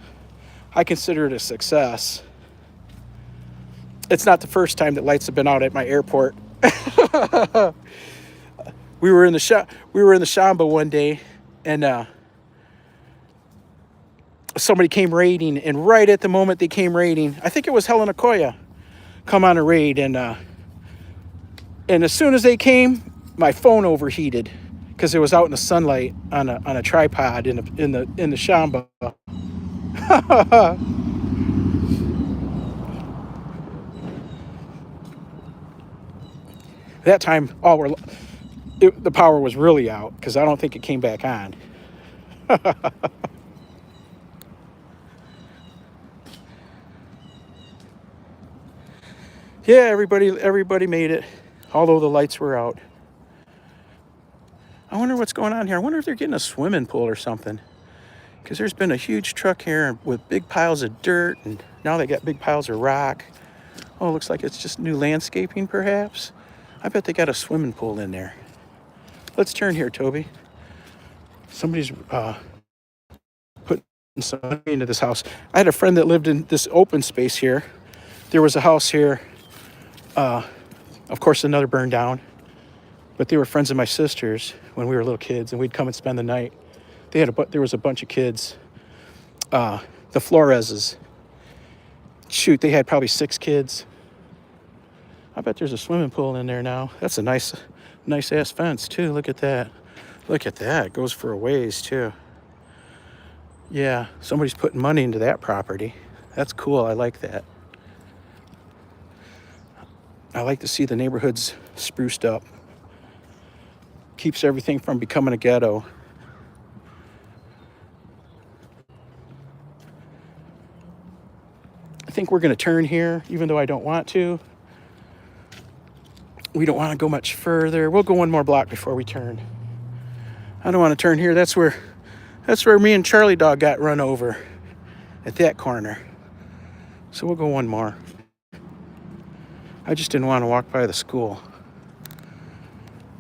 I consider it a success. It's not the first time that lights have been out at my airport. We were in the Shamba one day, and somebody came raiding, and right at the moment they came raiding, I think it was Helena Koya, come on a raid, and as soon as they came, my phone overheated because it was out in the sunlight on a tripod in the Shamba. That time, the power was really out because I don't think it came back on. Yeah, everybody made it, although the lights were out. I wonder what's going on here. I wonder if they're getting a swimming pool or something, because there's been a huge truck here with big piles of dirt, and now they got big piles of rock. Oh, it looks like it's just new landscaping, perhaps. I bet they got a swimming pool in there. Let's turn here, Toby. Somebody's putting some money into this house. I had a friend that lived in this open space here. There was a house here. Of course, another burned down. But they were friends of my sister's when we were little kids, and we'd come and spend the night. There was a bunch of kids. The Floreses. Shoot, they had probably 6 kids. I bet there's a swimming pool in there now. That's a nice ass fence too. Look at that. Look at that. It goes for a ways too. Yeah, somebody's putting money into that property. That's cool. I like that. I like to see the neighborhoods spruced up. Keeps everything from becoming a ghetto. I think we're going to turn here, even though I don't want to. We don't want to go much further. We'll go one more block before we turn. I don't want to turn here. That's where me and Charlie Dog got run over, at that corner. So we'll go one more. I just didn't want to walk by the school.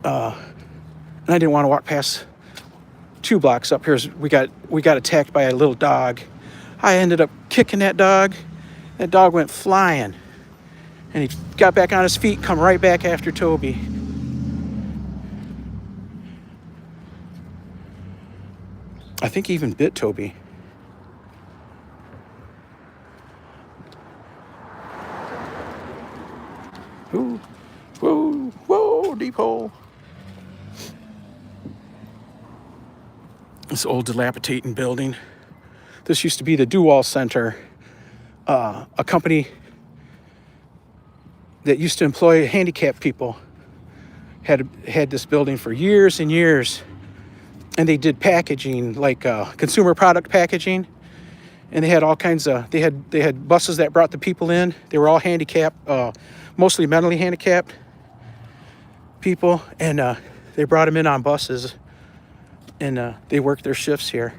And I didn't want to walk past 2 blocks up here. We got attacked by a little dog. I ended up kicking that dog. That dog went flying. And he got back on his feet, come right back after Toby. I think he even bit Toby. Ooh, whoa, deep hole. This old dilapidating building. This used to be the Duwall Center, a company that used to employ handicapped people. Had this building for years and years, and they did packaging, like consumer product packaging, and they had all kinds of. They had buses that brought the people in. They were all handicapped, mostly mentally handicapped people, and they brought them in on buses, and they worked their shifts here.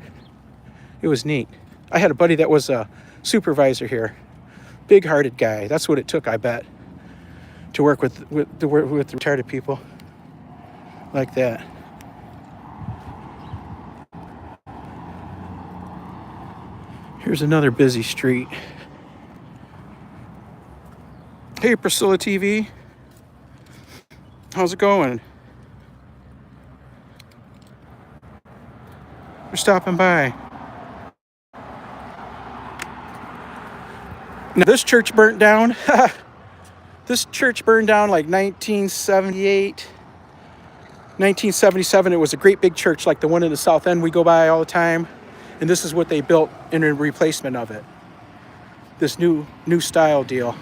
It was neat. I had a buddy that was a supervisor here, big-hearted guy. That's what it took, I bet, to work with retarded people like that. Here's another busy street. Hey, Priscilla TV. How's it going? for stopping by. Now, this church burnt down. This church burned down like 1978, 1977. It was a great big church like the one in the South End we go by all the time. And this is what they built in a replacement of it. This new style deal.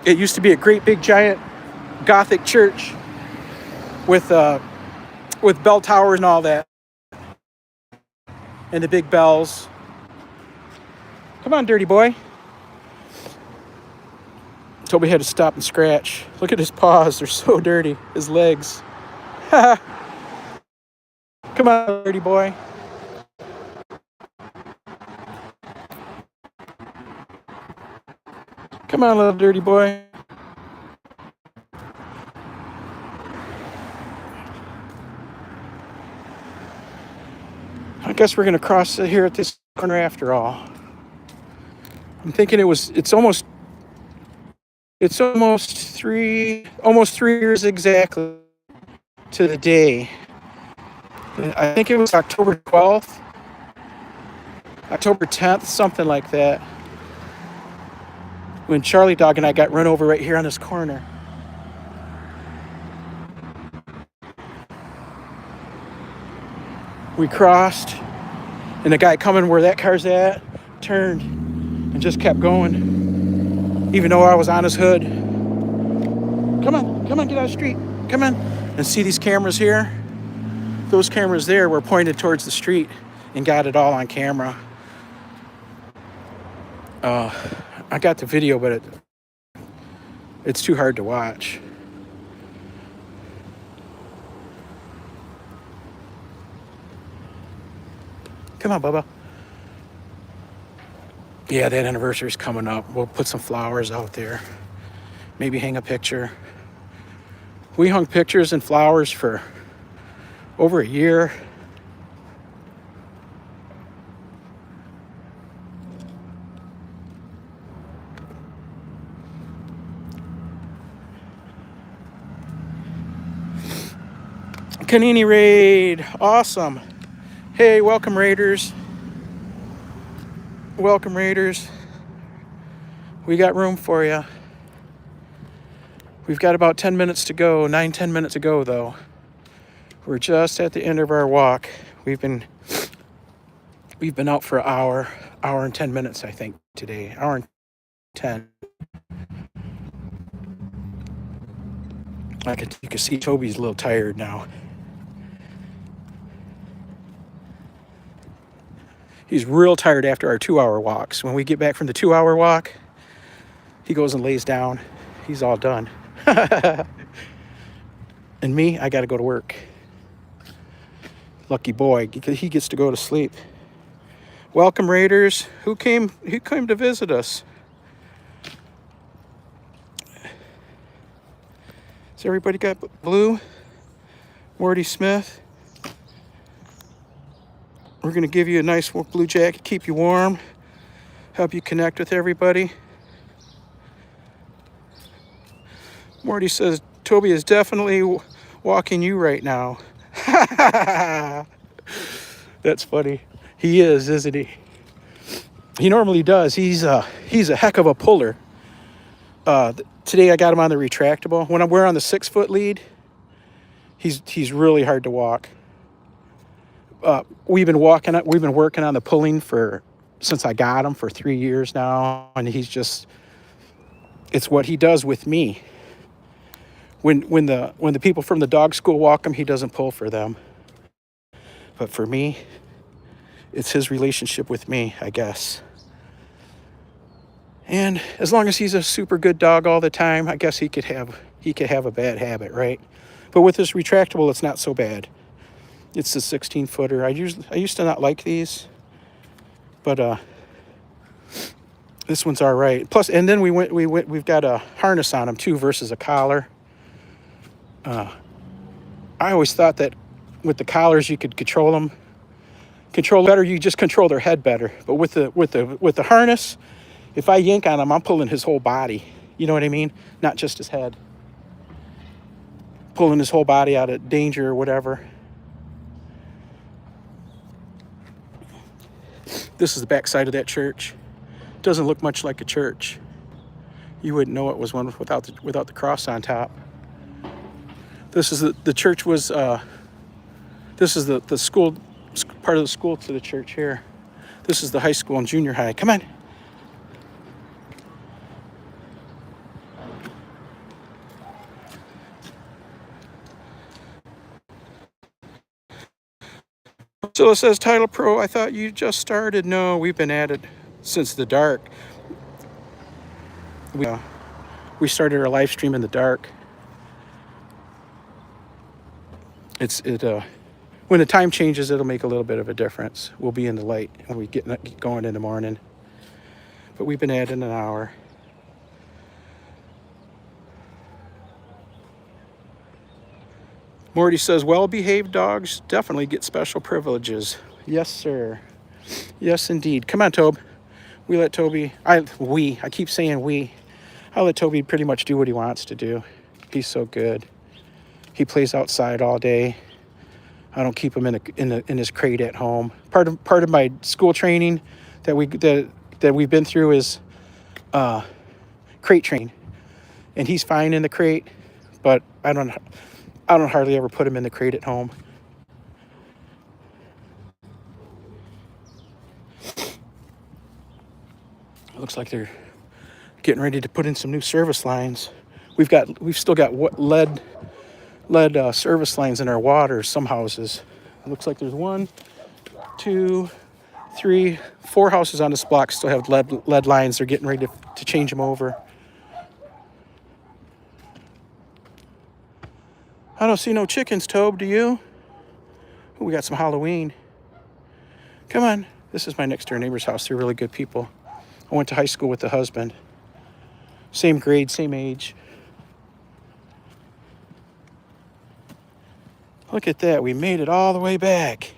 It used to be a great big giant Gothic church with bell towers and all that. And the big bells. Come on, dirty boy. Toby had to stop and scratch. Look at his paws. They're so dirty. His legs. Come on, dirty boy. Come on, little dirty boy. I guess we're going to cross here at this corner after all. I'm thinking it's almost 3 years exactly to the day. I think it was October 12th, October 10th, something like that, when Charlie Dog and I got run over right here on this corner. We crossed, and the guy coming where that car's at turned and just kept going, even though I was on his hood. Come on, get out of the street. Come on. And see these cameras here? Those cameras there were pointed towards the street and got it all on camera. I got the video, but it's too hard to watch. Come on, Bubba. Yeah, that anniversary's coming up. We'll put some flowers out there. Maybe hang a picture. We hung pictures and flowers for over a year. Canini raid. Awesome. Hey, welcome, Raiders. Welcome, Raiders. We got room for you. We've got about 10 minutes to go. 9-10 minutes to go, though. We're just at the end of our walk. We've been out for an hour and 10 minutes, I think, today. Hour and 10. You can see Toby's a little tired now. He's real tired after our 2-hour walks. When we get back from the 2-hour walk, he goes and lays down. He's all done. And me, I got to go to work. Lucky boy, he gets to go to sleep. Welcome, Raiders. Who came to visit us? Has everybody got blue? Morty Smith. We're going to give you a nice blue jacket, keep you warm, help you connect with everybody. Morty says, Toby is definitely walking you right now. That's funny. He is, isn't he? He normally does. He's a heck of a puller. Today I got him on the retractable. When we're on the 6-foot lead, he's really hard to walk. We've been working on the pulling since I got him for 3 years now, and it's what he does with me. When the people from the dog school walk him, he doesn't pull for them. But for me, it's his relationship with me, I guess. And as long as he's a super good dog all the time, I guess he could have a bad habit, right? But with this retractable, it's not so bad. It's the 16-footer. I used to not like these, but this one's all right. Plus, and then we've got a harness on them too versus a collar. I always thought that with the collars you could control them better. You just control their head better. But with the harness, if I yank on him, I'm pulling his whole body. You know what I mean? Not just his head. Pulling his whole body out of danger or whatever. This is the back side of that church. Doesn't look much like a church. You wouldn't know it was one without the cross on top. This is the church was. This is the school, part of the school to the church here. This is the high school and junior high. Come on. So it says Titlepro, I thought you just started. No, we've been at it since the dark. We started our live stream in the dark. When the time changes, it'll make a little bit of a difference. We'll be in the light when we get going in the morning. But we've been at it an hour. Morty says, well-behaved dogs definitely get special privileges. Yes, sir. Yes, indeed. Come on, Tobe. We let Toby, I keep saying we. I let Toby pretty much do what he wants to do. He's so good. He plays outside all day. I don't keep him in his crate at home. Part of my school training that we've been through is crate training, and he's fine in the crate, but I don't hardly ever put him in the crate at home. It looks like they're getting ready to put in some new service lines. We've still got lead service lines in our water. Some houses. It looks like there's 1, 2, 3, 4 houses on this block still have lead lines. They're getting ready to change them over. I don't see no chickens, Tobe. Do you? Ooh, we got some Halloween. Come on. This is my next door neighbor's house. They're really good people. I went to high school with the husband. Same grade, same age. Look at that. We made it all the way back.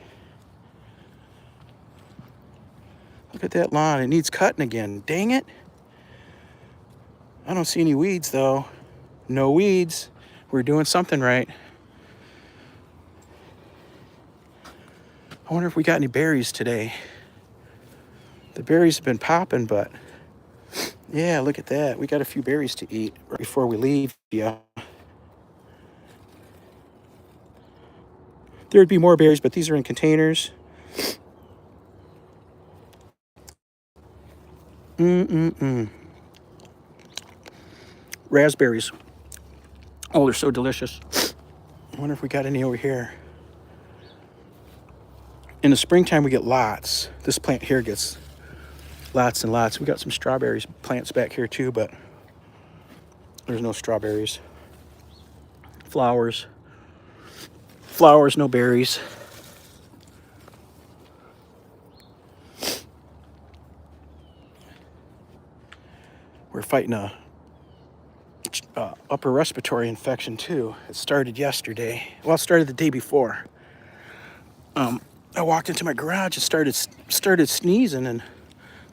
Look at that lawn. It needs cutting again. Dang it. I don't see any weeds, though. No weeds. We're doing something right. I wonder if we got any berries today. The berries have been popping, but yeah, look at that. We got a few berries to eat right before we leave. Yeah. There'd be more berries, but these are in containers. Raspberries. Oh, they're so delicious. I wonder if we got any over here. In the springtime, we get lots. This plant here gets lots and lots. We got some strawberries plants back here too, but there's no strawberries. Flowers, no berries. We're fighting a upper respiratory infection too. It started yesterday. Well, it started the day before. I walked into my garage and started sneezing, and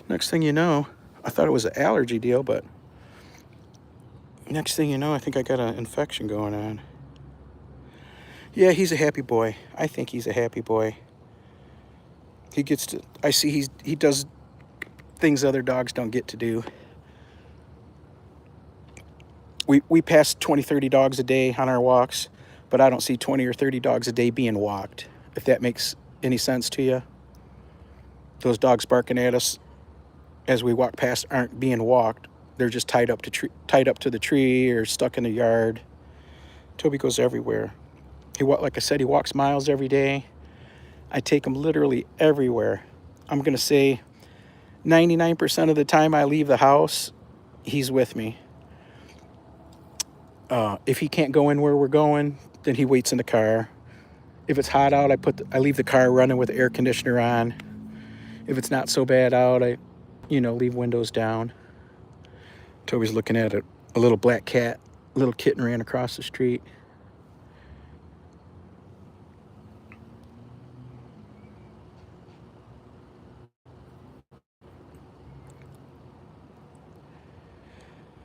next thing you know, I thought it was an allergy deal, but next thing you know, I think I got an infection going on. Yeah, he's a happy boy. I think he's a happy boy. I see he does things other dogs don't get to do. We pass 20, 30 dogs a day on our walks, but I don't see 20 or 30 dogs a day being walked, if that makes any sense to you. Those dogs barking at us as we walk past aren't being walked. They're just tied up to the tree or stuck in the yard. Toby goes everywhere. Like I said, he walks miles every day. I take him literally everywhere. I'm going to say 99% of the time I leave the house, he's with me. If he can't go in where we're going, then he waits in the car. If it's hot out, I leave the car running with the air conditioner on. If it's not so bad out, I leave windows down. Toby's looking at a little black cat. A little kitten ran across the street.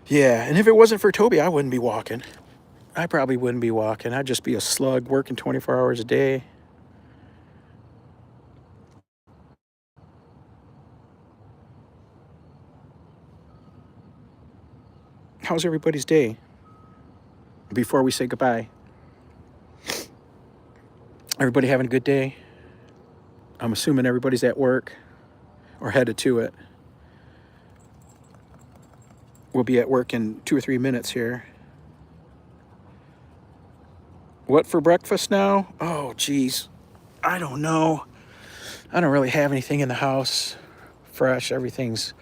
Yeah, and if it wasn't for Toby, I wouldn't be walking. I probably wouldn't be walking. I'd just be a slug working 24 hours a day. How's everybody's day? Before we say goodbye. Everybody having a good day? I'm assuming everybody's at work or headed to it. We'll be at work in 2 or 3 minutes here. What for breakfast now? Oh, geez. I don't know. I don't really have anything in the house fresh. Everything's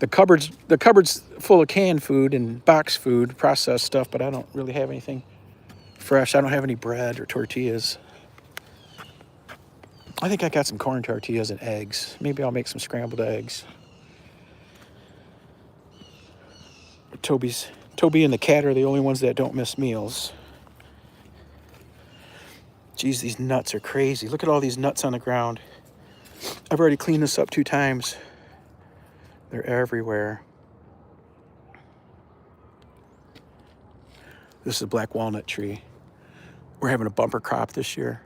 the cupboard's full of canned food and box food, processed stuff, but I don't really have anything fresh. I don't have any bread or tortillas. I think I got some corn tortillas and eggs. Maybe I'll make some scrambled eggs. Toby and the cat are the only ones that don't miss meals. Geez, these nuts are crazy. Look at all these nuts on the ground. I've already cleaned this up 2 times. They're everywhere. This is a black walnut tree. We're having a bumper crop this year.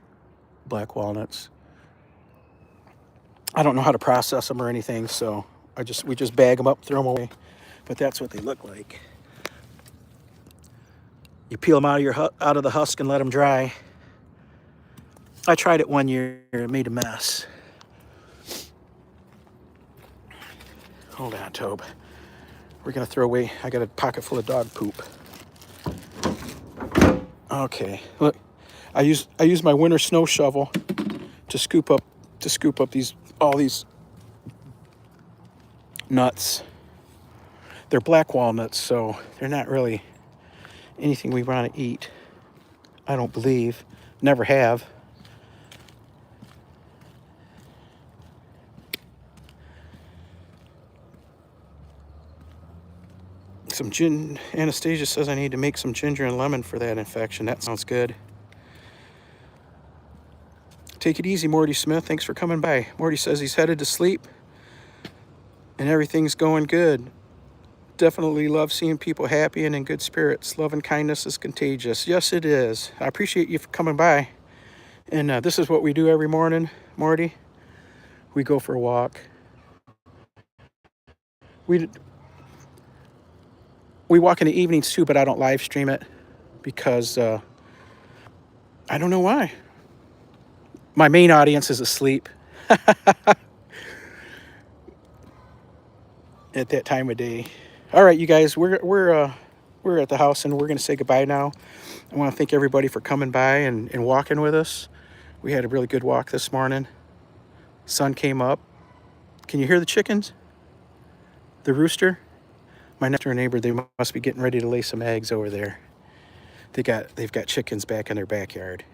Black walnuts. I don't know how to process them or anything, so we just bag them up, throw them away. But that's what they look like. You peel them out of the husk and let them dry. I tried it one year. It made a mess. Hold on, Tobe. We're gonna throw away. I got a pocket full of dog poop. Okay, look. I use my winter snow shovel to scoop up all these nuts. They're black walnuts, so they're not really anything we want to eat. I don't believe. Never have. Some gin. Anastasia says I need to make some ginger and lemon for that infection. That sounds good. Take it easy, Morty Smith. Thanks for coming by. Morty says he's headed to sleep and everything's going good. Definitely love seeing people happy and in good spirits. Love and kindness is contagious. Yes, it is. I appreciate you for coming by. And this is what we do every morning, Morty. We go for a walk. We walk in the evenings too, but I don't live stream it because I don't know why. My main audience is asleep at that time of day. All right, you guys, we're at the house and we're gonna say goodbye now. I want to thank everybody for coming by and walking with us. We had a really good walk this morning. Sun came up. Can you hear the chickens? The rooster? My next door neighbor, they must be getting ready to lay some eggs over there. They've got chickens back in their backyard.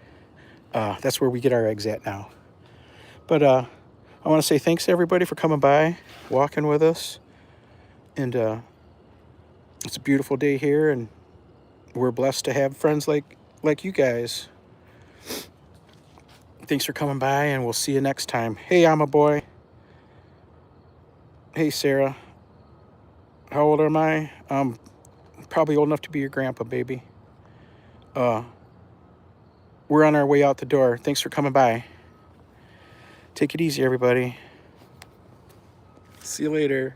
That's where we get our eggs at now. But I want to say thanks to everybody for coming by, walking with us. And it's a beautiful day here, and we're blessed to have friends like you guys. Thanks for coming by, and we'll see you next time. Hey, I'm a boy. Hey, Sarah. How old am I? Probably old enough to be your grandpa, baby. We're on our way out the door. Thanks for coming by. Take it easy, everybody. See you later.